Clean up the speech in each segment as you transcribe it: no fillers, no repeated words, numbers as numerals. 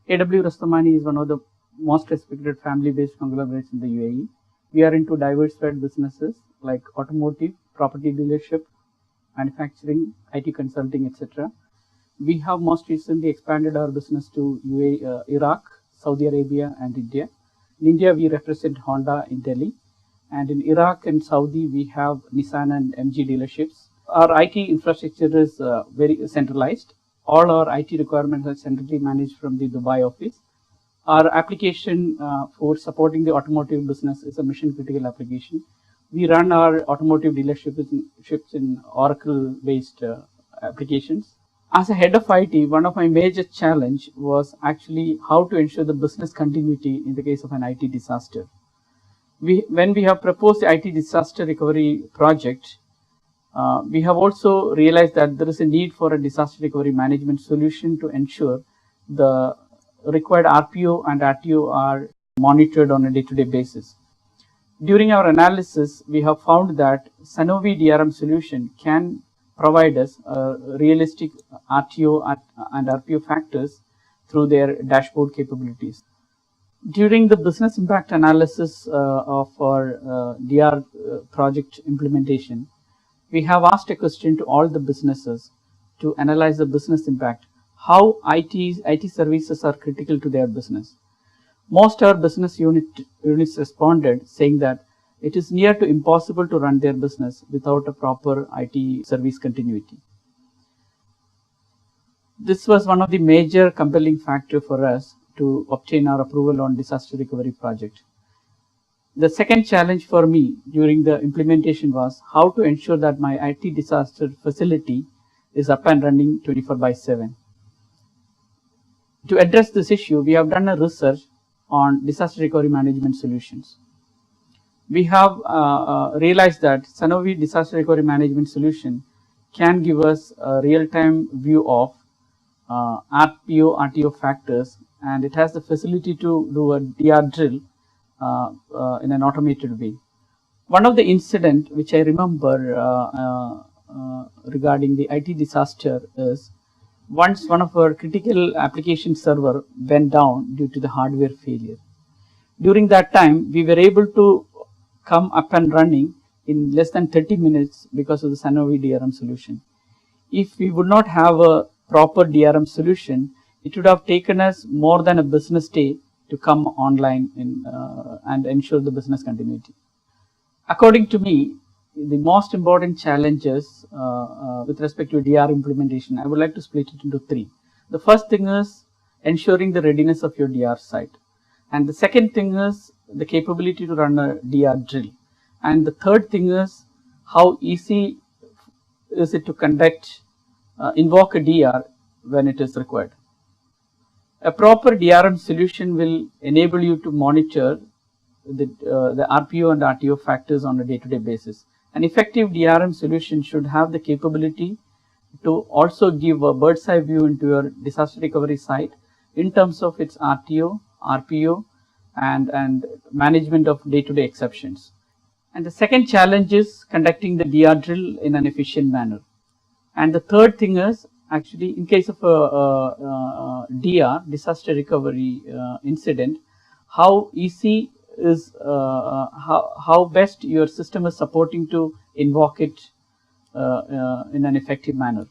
AW Rastamani is one of the most respected family-based conglomerates in the UAE. We are into diversified businesses like automotive, property dealership, manufacturing, IT consulting, etc. We have most recently expanded our business to UAE, Iraq, Saudi Arabia, and India. In India, we represent Honda in Delhi, and in Iraq and Saudi, we have Nissan and MG dealerships. Our IT infrastructure is very centralized. All our IT requirements are centrally managed from the Dubai office. Our application for supporting the automotive business is a mission critical application. We run our automotive dealerships in Oracle based applications. As a head of IT, one of my major challenge was actually how to ensure the business continuity in the case of an IT disaster. When we have proposed the IT disaster recovery project, we have also realized that there is a need for a disaster recovery management solution to ensure the required RPO and RTO are monitored on a day-to-day basis. During our analysis, we have found that Sanofi DRM solution can provide us realistic RTO and RPO factors through their dashboard capabilities. During the business impact analysis of our DR project implementation, we have asked a question to all the businesses to analyze the business impact, how IT services are critical to their business. Most our business units responded saying that it is near to impossible to run their business without a proper IT service continuity. This was one of the major compelling factors for us to obtain our approval on disaster recovery project. The second challenge for me during the implementation was how to ensure that my IT disaster facility is up and running 24/7. To address this issue, we have done a research on disaster recovery management solutions. We have realized that Sanofi disaster recovery management solution can give us a real-time view of RPO, RTO factors, and it has the facility to do a DR drill in an automated way. One of the incident which I remember regarding the IT disaster is once one of our critical application server went down due to the hardware failure. During that time, we were able to come up and running in less than 30 minutes because of the Sanofi DRM solution. If we would not have a proper DRM solution, it would have taken us more than a business day to come online and ensure the business continuity. According to me, the most important challenges with respect to DR implementation, I would like to split it into three. The first thing is ensuring the readiness of your DR site. And the second thing is the capability to run a DR drill. And the third thing is how easy is it to invoke a DR when it is required. A proper DRM solution will enable you to monitor the RPO and RTO factors on a day-to-day basis. An effective DRM solution should have the capability to also give a bird's eye view into your disaster recovery site in terms of its RTO, RPO, and management of day-to-day exceptions. And the second challenge is conducting the DR drill in an efficient manner. And the third thing is actually in case of a DR, disaster recovery incident, how easy is how best your system is supporting to invoke it in an effective manner.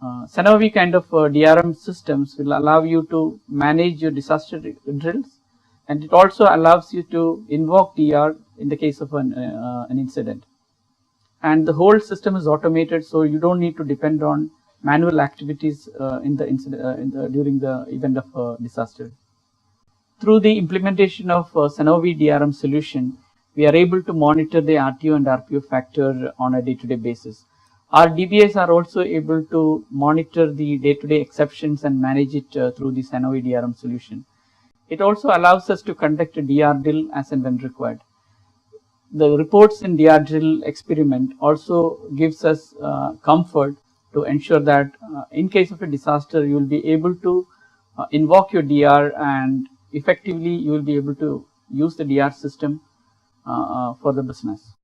Sanofi kind of DRM systems will allow you to manage your disaster drills, and it also allows you to invoke DR in the case of an incident. And the whole system is automated, so you don't need to depend on manual activities in the incident during the event of a disaster. Through the implementation of Sanofi DRM solution, we are able to monitor the RTO and RPO factor on a day-to-day basis. Our DBAs are also able to monitor the day-to-day exceptions and manage it through the Sanofi DRM solution. It also allows us to conduct a DR drill as and when required. The reports in DR drill experiment also gives us comfort to ensure that in case of a disaster, you will be able to invoke your DR, and effectively you will be able to use the DR system for the business.